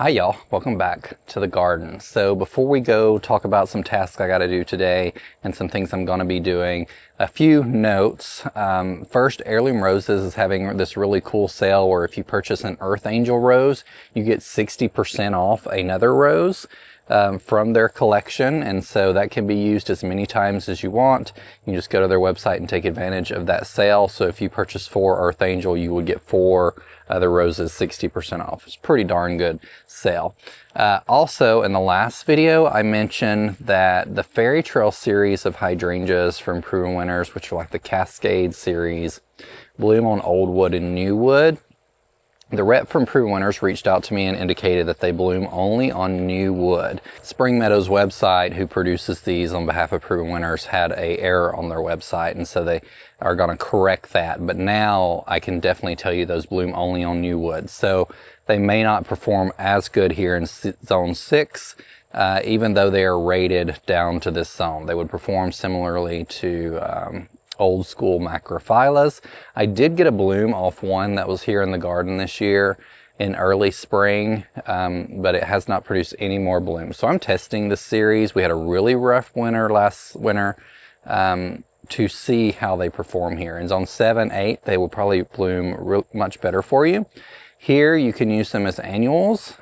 Hi y'all, welcome back to the garden. So before we go talk about some tasks I got to do today and some things I'm going to be doing, a few notes. First, Heirloom Roses is having this really cool sale where if you purchase an Earth Angel rose, you get 60% off another rose from their collection, and so that can be used as many times as you want. You just go to their website and take advantage of that sale. So if you purchase 4 Earth Angel, you would get 4 other roses 60% off. It's a pretty darn good sale. Also, in the last video, I mentioned that the Fairy Trail series of hydrangeas from Proven Winners, which are like the Cascade series, bloom on old wood and new wood. The rep from Proven Winners reached out to me and indicated that they bloom only on new wood. Spring Meadows website, who produces these on behalf of Proven Winners, had a error on their website, and so they are going to correct that. But now I can definitely tell you those bloom only on new wood. So they may not perform as good here in zone 6, even though they are rated down to this zone. They would perform similarly to old school macrophyllus. I did get a bloom off one that was here in the garden this year in early spring, but it has not produced any more blooms. So I'm testing this series. We had a really rough winter last winter to see how they perform here. In zone 7, 8, they will probably bloom much better for you. Here you can use them as annuals,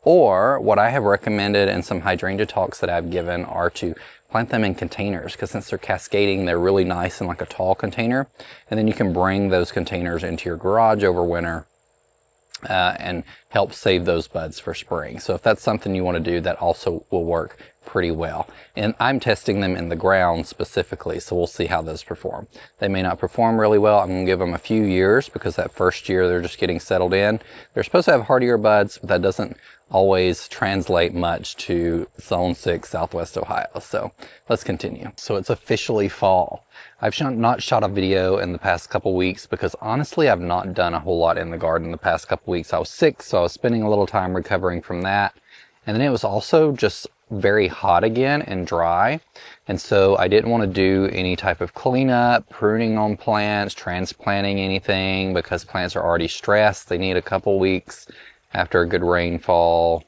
or what I have recommended in some hydrangea talks that I've given are to plant them in containers, because since they're cascading, they're really nice in like a tall container. And then you can bring those containers into your garage over winter and help save those buds for spring. So if that's something you want to do, that also will work pretty well. And I'm testing them in the ground specifically, so we'll see how those perform. They may not perform really well. I'm going to give them a few years, because that first year they're just getting settled in. They're supposed to have hardier buds, but that doesn't always translate much to zone 6 southwest Ohio. So let's continue. So it's officially fall. I've not shot a video in the past couple weeks because honestly I've not done a whole lot in the garden the past couple weeks. I was sick, so I was spending a little time recovering from that, and then it was also just very hot again and dry, and so I didn't want to do any type of cleanup, pruning on plants, transplanting anything, because plants are already stressed. They need a couple weeks after a good rainfall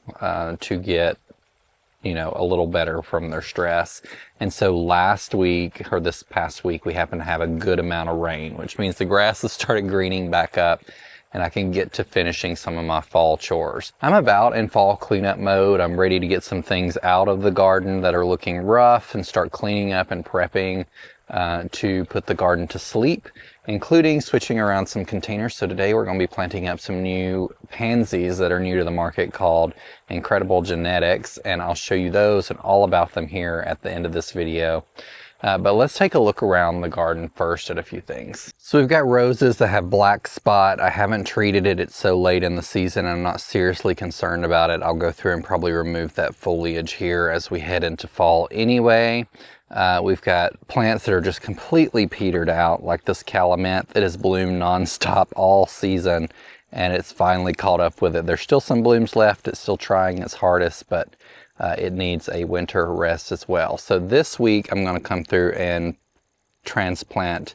to get, you know, a little better from their stress. And so last week, or this past week, we happened to have a good amount of rain, which means the grass has started greening back up, and I can get to finishing some of my fall chores. I'm about in fall cleanup mode. I'm ready to get some things out of the garden that are looking rough and start cleaning up and prepping to put the garden to sleep, including switching around some containers. So today we're going to be planting up some new pansies that are new to the market called 𝗟𝗶𝗸𝗲 𝗦𝘂𝗋𝗋𝗄, and I'll show you those and all about them here at the end of this video. But let's take a look around the garden first at a few things. So we've got roses that have black spot. I haven't treated it. It's so late in the season. I'm not seriously concerned about it. I'll go through and probably remove that foliage here as we head into fall anyway. We've got plants that are just completely petered out, like this calumet that has bloomed nonstop all season, and it's finally caught up with it. There's still some blooms left. It's still trying its hardest, but it needs a winter rest as well. So this week I'm going to come through and transplant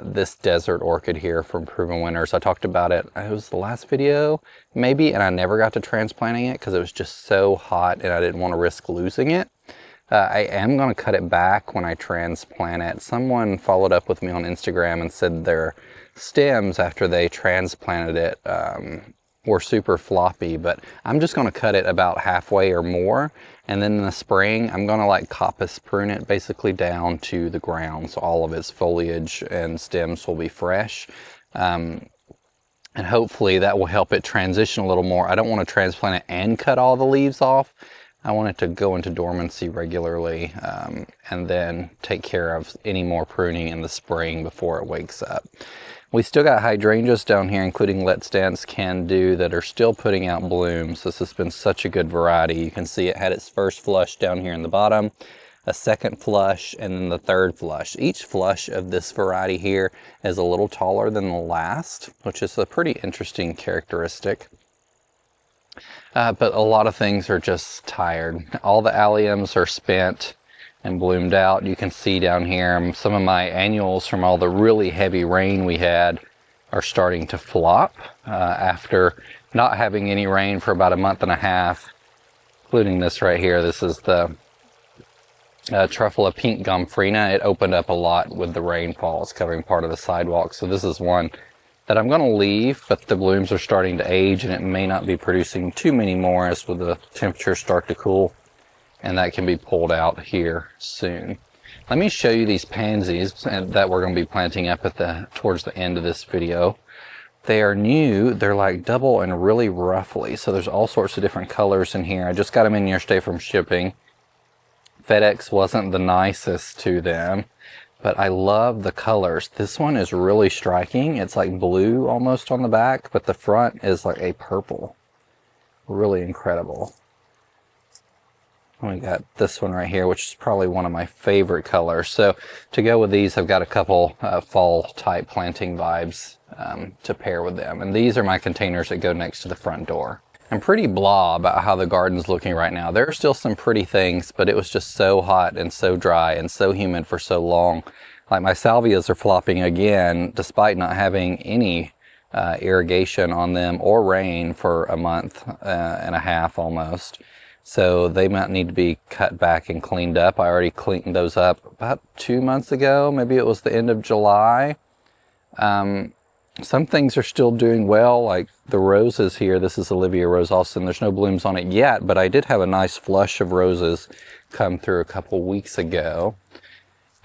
this desert orchid here from Proven Winners. I talked about it, it was the last video maybe, and I never got to transplanting it because it was just so hot and I didn't want to risk losing it. I am going to cut it back when I transplant it. Someone followed up with me on Instagram and said their stems after they transplanted it were super floppy, but I'm just going to cut it about halfway or more, and then in the spring I'm going to like coppice prune it basically down to the ground, so all of its foliage and stems will be fresh, and hopefully that will help it transition a little more. I don't want to transplant it and cut all the leaves off. I want it to go into dormancy regularly, and then take care of any more pruning in the spring before it wakes up. We still got hydrangeas down here, including Let's Dance Can Do, that are still putting out blooms. This has been such a good variety. You can see it had its first flush down here in the bottom, a second flush, and then the third flush. Each flush of this variety here is a little taller than the last, which is a pretty interesting characteristic. But a lot of things are just tired. All the alliums are spent and bloomed out. You can see down here some of my annuals from all the really heavy rain we had are starting to flop after not having any rain for about a month and a half, including this right here. This is the 𝗟𝗶𝗸𝗲. It opened up a lot with the rainfall. It's covering part of the sidewalk. So this is one that I'm going to leave, but the blooms are starting to age and it may not be producing too many more as the temperatures start to cool, and that can be pulled out here soon. Let me show you these pansies that we're going to be planting up at towards the end of this video. They are new. They're like double and really roughly. So there's all sorts of different colors in here. I just got them in yesterday from shipping. FedEx wasn't the nicest to them, but I love the colors. This one is really striking. It's like blue almost on the back, but the front is like a purple. Really incredible. We got this one right here, which is probably one of my favorite colors. So to go with these, I've got a couple fall type planting vibes to pair with them. And these are my containers that go next to the front door. I'm pretty blah about how the garden's looking right now. There are still some pretty things, but it was just so hot and so dry and so humid for so long. Like my salvias are flopping again, despite not having any irrigation on them or rain for a month and a half almost. So they might need to be cut back and cleaned up. I already cleaned those up about 2 months ago. Maybe it was the end of July. Some things are still doing well, like the roses here. This is Olivia Rose Austin. There's no blooms on it yet, but I did have a nice flush of roses come through a couple weeks ago.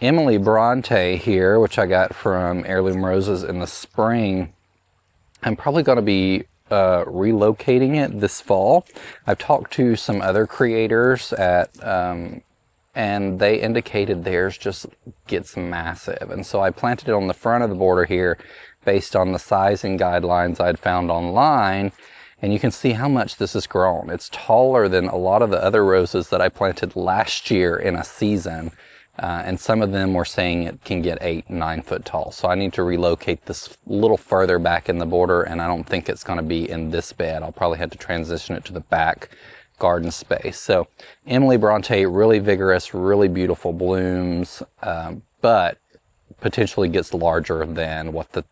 𝗟𝗶𝗸𝗲 here, which I got from Heirloom Roses in the spring. I'm probably going to be relocating it this fall. I've talked to some other creators and they indicated theirs just gets massive. And so I planted it on the front of the border here based on the sizing guidelines I'd found online. And you can see how much this has grown. It's taller than a lot of the other roses that I planted last year in a season. And some of them were saying it can get 8-9 foot tall. So I need to relocate this a little further back in the border, and I don't think it's going to be in this bed. I'll probably have to transition it to the back garden space. So 𝗟𝗶𝗸𝗲, really vigorous, really beautiful blooms, but potentially gets larger than what the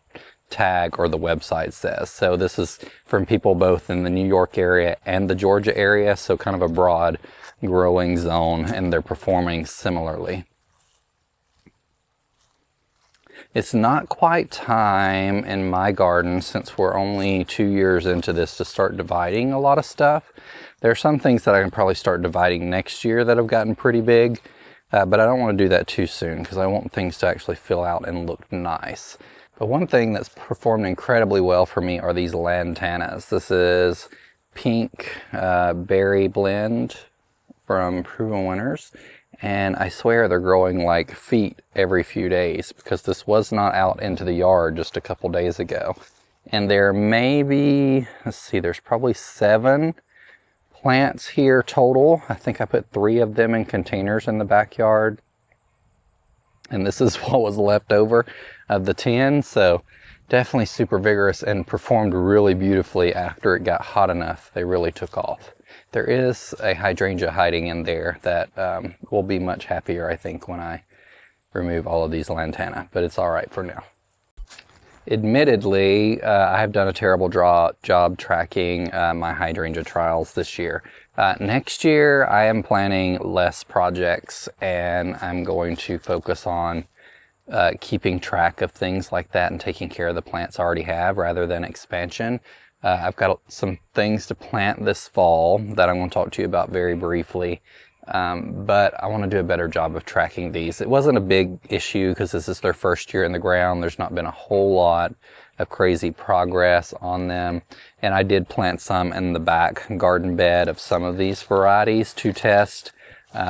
tag or the website says. So this is from people both in the New York area and the Georgia area, so kind of a broad growing zone, and they're performing similarly. It's not quite time in my garden, since we're only 2 years into this, to start dividing a lot of stuff. There are some things that I can probably start dividing next year that have gotten pretty big, but I don't want to do that too soon because I want things to actually fill out and look nice. But one thing that's performed incredibly well for me are these lantanas. This is pink berry blend from Proven Winners, and I swear they're growing like feet every few days because this was not out into the yard just a couple days ago. And there may be, let's see, there's probably 7 plants here total. I think I put 3 of them in containers in the backyard, and this is what was left over of the 10. So definitely super vigorous and performed really beautifully after it got hot enough. They really took off. There is a hydrangea hiding in there that will be much happier, I think, when I remove all of these lantana, but it's all right for now. Admittedly, I have done a terrible job tracking my hydrangea trials this year. Next year, I am planning less projects, and I'm going to focus on keeping track of things like that and taking care of the plants I already have rather than expansion. I've got some things to plant this fall that I'm going to talk to you about very briefly, but I want to do a better job of tracking these. It wasn't a big issue because this is their first year in the ground. There's not been a whole lot of crazy progress on them, and I did plant some in the back garden bed of some of these varieties to test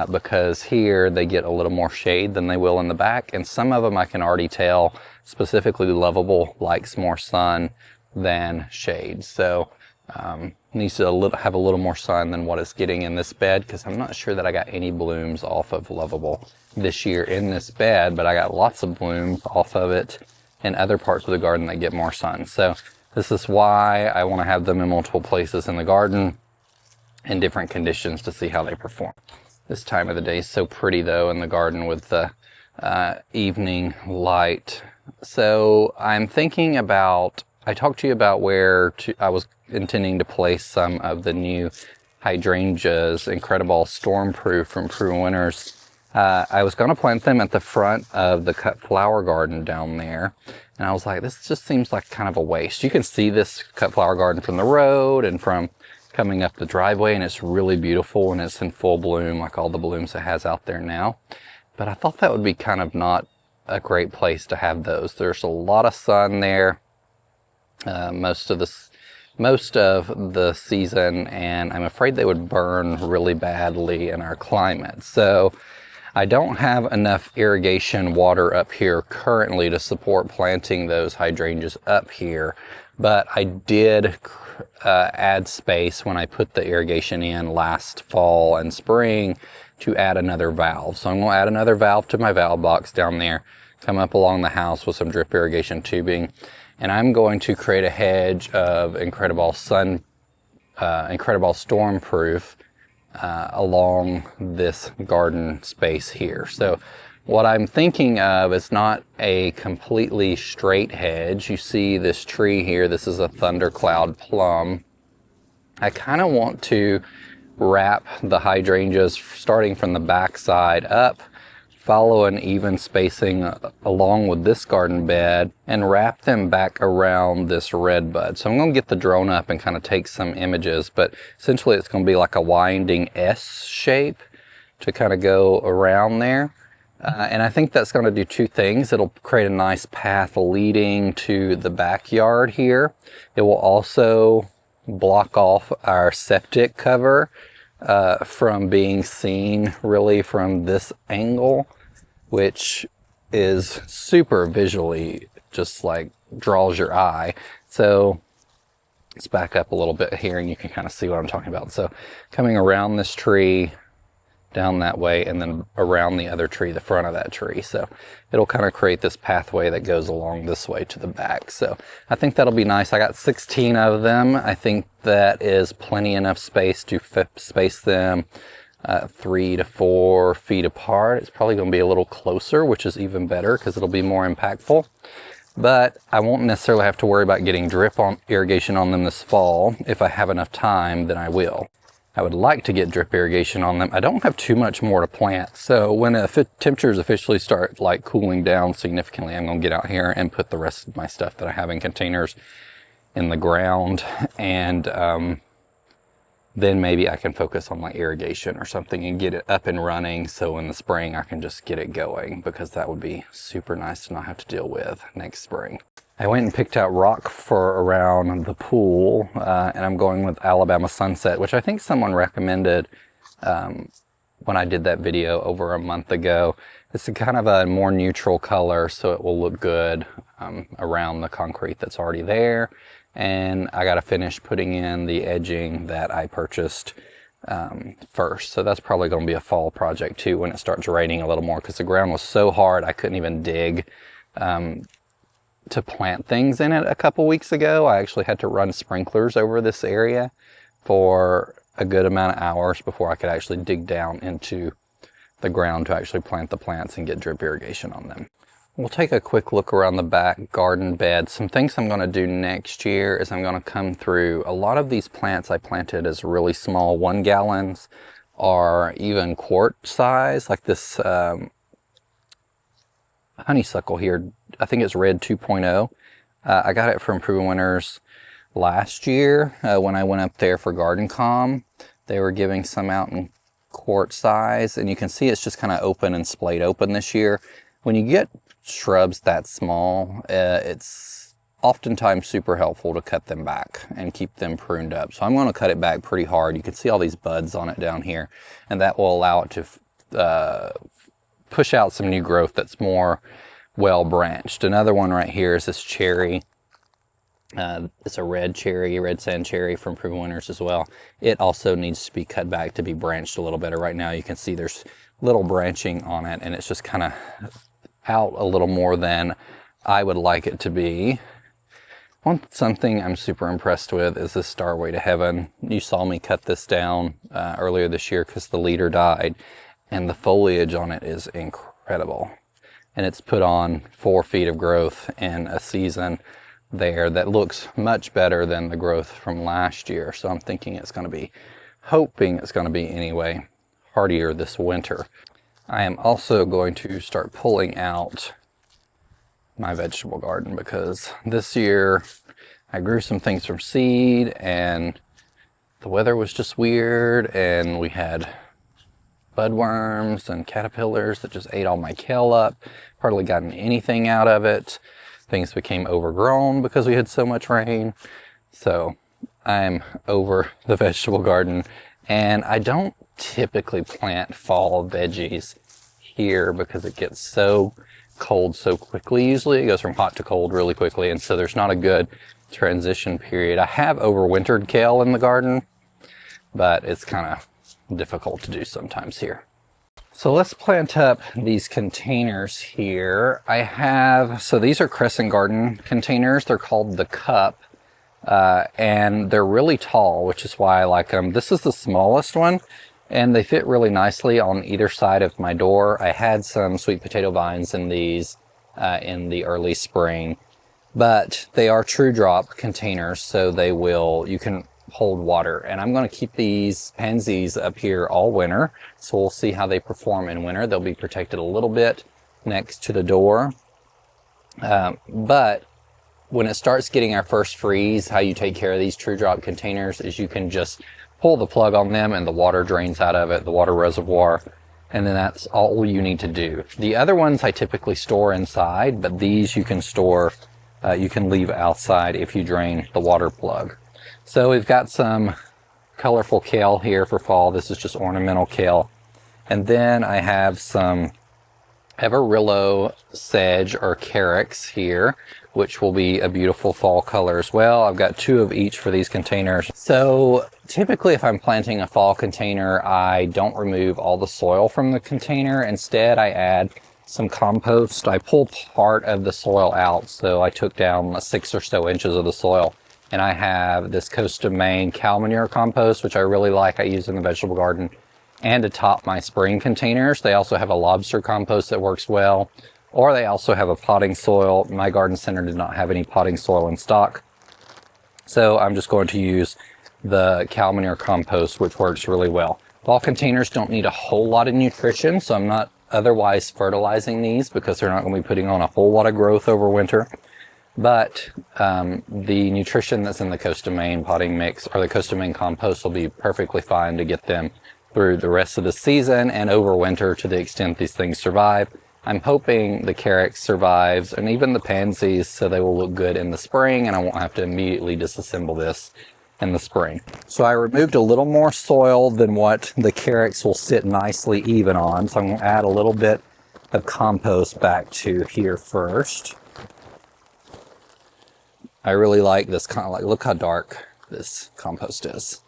because here they get a little more shade than they will in the back, and some of them I can already tell, specifically Lovable likes more sun than shade, so needs to have a little more sun than what it's getting in this bed, because I'm not sure that I got any blooms off of Lovable this year in this bed, but I got lots of blooms off of it in other parts of the garden that get more sun. So this is why I want to have them in multiple places in the garden in different conditions to see how they perform. This time of the day is so pretty though in the garden with the evening light. So I'm thinking about, I talked to you about where I was intending to place some of the new hydrangeas, 𝗟𝗶𝗸𝗲 Stormproof from Proven Winners. I was going to plant them at the front of the cut flower garden down there. And I was like, this just seems like kind of a waste. You can see this cut flower garden from the road and from coming up the driveway, and it's really beautiful and it's in full bloom like all the blooms it has out there now. But I thought that would be kind of not a great place to have those. There's a lot of sun there most of the season, and I'm afraid they would burn really badly in our climate. So I don't have enough irrigation water up here currently to support planting those hydrangeas up here, but I did add space when I put the irrigation in last fall and spring to add another valve. So I'm going to add another valve to my valve box down there, come up along the house with some drip irrigation tubing, and I'm going to create a hedge of 𝗟𝗶𝗸𝗲 Stormproof along this garden space here. So what I'm thinking of is not a completely straight hedge. You see this tree here, this is a thundercloud plum. I kind of want to wrap the hydrangeas starting from the back side up, follow an even spacing along with this garden bed, and wrap them back around this red bud. So I'm going to get the drone up and kind of take some images, but essentially it's going to be like a winding S shape to kind of go around there. And I think that's going to do two things. It'll create a nice path leading to the backyard here. It will also block off our septic cover from being seen really from this angle, which is super visually just like draws your eye. So let's back up a little bit here and you can kind of see what I'm talking about. So coming around this tree, down that way, and then around the other tree, the front of that tree. So it'll kind of create this pathway that goes along this way to the back. So I think that'll be nice. I got 16 of them. I think that is plenty enough space to space them 3 to 4 feet apart. It's probably going to be a little closer, which is even better because it'll be more impactful. But I won't necessarily have to worry about getting drip irrigation on them this fall. If I have enough time, then I will. I would like to get drip irrigation on them. I don't have too much more to plant. So when temperatures officially start like cooling down significantly, I'm going to get out here and put the rest of my stuff that I have in containers in the ground. And then maybe I can focus on like irrigation or something and get it up and running. So in the spring, I can just get it going, because that would be super nice to not have to deal with next spring. I went and picked out rock for around the pool, and I'm going with Alabama Sunset, which I think someone recommended when I did that video over a month ago. It's a kind of a more neutral color, so it will look good around the concrete that's already there. And I got to finish putting in the edging that I purchased first. So that's probably going to be a fall project too when it starts raining a little more, because the ground was so hard I couldn't even dig to plant things in it a couple weeks ago. I actually had to run sprinklers over this area for a good amount of hours before I could actually dig down into the ground to actually plant the plants and get drip irrigation on them. We'll take a quick look around the back garden bed. Some things I'm going to do next year is I'm going to come through. A lot of these plants I planted as really small 1 gallons or even quart size, like this honeysuckle here. I think it's Red 2.0. I got it from Proven Winners last year when I went up there for Garden Com. They were giving some out in quart size, and you can see it's just kind of open and splayed open this year. When you get shrubs that small, it's oftentimes super helpful to cut them back and keep them pruned up. So I'm going to cut it back pretty hard. You can see all these buds on it down here, and that will allow it to push out some new growth that's more well branched. Another one right here is this cherry. It's a red sand cherry from Proven Winners as well. It also needs to be cut back to be branched a little better. Right now you can see there's little branching on it, and it's just kind of out a little more than I would like it to be. Something I'm super impressed with is this Starway to Heaven. You saw me cut this down earlier this year because the leader died, and the foliage on it is incredible. And it's put on 4 feet of growth in a season there that looks much better than the growth from last year. So I'm thinking it's going to be, hoping it's going to be anyway, hardier this winter. I am also going to start pulling out my vegetable garden because this year I grew some things from seed and the weather was just weird, and we had budworms and caterpillars that just ate all my kale up. Hardly gotten anything out of it. Things became overgrown because we had so much rain. So I'm over the vegetable garden, and I don't typically plant fall veggies here because it gets so cold so quickly. Usually it goes from hot to cold really quickly, and so there's not a good transition period. I have overwintered kale in the garden, but it's kind of difficult to do sometimes here. So let's plant up these containers here. So these are Crescent Garden containers. They're called the Cup, and they're really tall, which is why I like them. This is the smallest one, and they fit really nicely on either side of my door. I had some sweet potato vines in these in the early spring, but they are true drop containers, so you can hold water. And I'm going to keep these pansies up here all winter, so we'll see how they perform in winter. They'll be protected a little bit next to the door, but when it starts getting our first freeze, how you take care of these true drop containers is you can just pull the plug on them and the water drains out of it, the water reservoir, and then that's all you need to do. The other ones I typically store inside, but these you can store, you can leave outside if you drain the water plug. So we've got some colorful kale here for fall. This is just ornamental kale. And then I have some Everillo sedge or carex here, which will be a beautiful fall color as well. I've got 2 of each for these containers. So typically if I'm planting a fall container, I don't remove all the soil from the container. Instead, I add some compost. I pull part of the soil out. So I took down 6 or so inches of the soil. And I have this Coast of Maine cow manure compost, which I really like. I use in the vegetable garden and to top my spring containers. They also have a lobster compost that works well, or they also have a potting soil. My garden center did not have any potting soil in stock, so I'm just going to use the cow manure compost, which works really well. Fall containers don't need a whole lot of nutrition, so I'm not otherwise fertilizing these because they're not going to be putting on a whole lot of growth over winter. But the nutrition that's in the Coast of Maine potting mix or the Coast of Maine compost will be perfectly fine to get them through the rest of the season and over winter to the extent these things survive. I'm hoping the carex survives and even the pansies, so they will look good in the spring and I won't have to immediately disassemble this in the spring. So I removed a little more soil than what the carex will sit nicely even on. So I'm going to add a little bit of compost back to here first. I really like this kind of look how dark this compost is.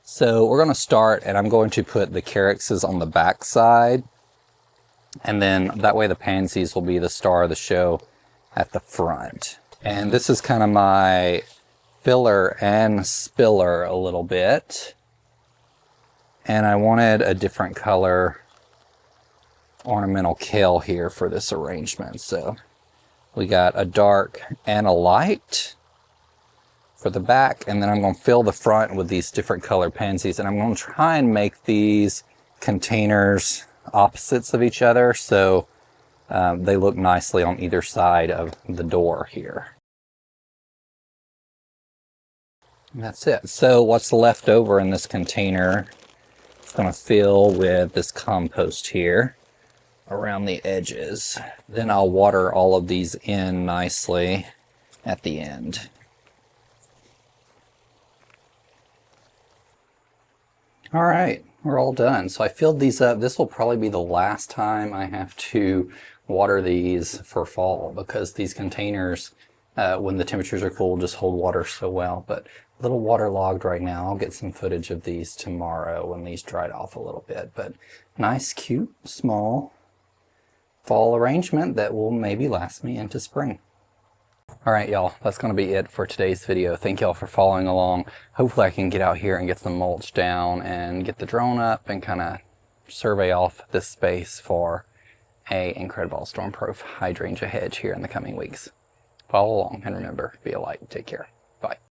So we're going to start, and I'm going to put the carexes on the back side, and then that way the pansies will be the star of the show at the front. And this is kind of my filler and spiller a little bit. And I wanted a different color ornamental kale here for this arrangement. So we got a dark and a light for the back, and then I'm going to fill the front with these different color pansies, and I'm going to try and make these containers opposites of each other so they look nicely on either side of the door here. And that's it. So what's left over in this container, it's going to fill with this compost here around the edges. Then I'll water all of these in nicely at the end. All right, we're all done. So I filled these up. This will probably be the last time I have to water these for fall because these containers, when the temperatures are cool, just hold water so well. But a little waterlogged right now. I'll get some footage of these tomorrow when these dried off a little bit. But nice, cute, small fall arrangement that will maybe last me into spring. All right, y'all, that's going to be it for today's video. Thank y'all for following along. Hopefully I can get out here and get some mulch down and get the drone up and kind of survey off this space for a incredible storm-proof hydrangea hedge here in the coming weeks. follow along, and remember, be a light. Take care. Bye.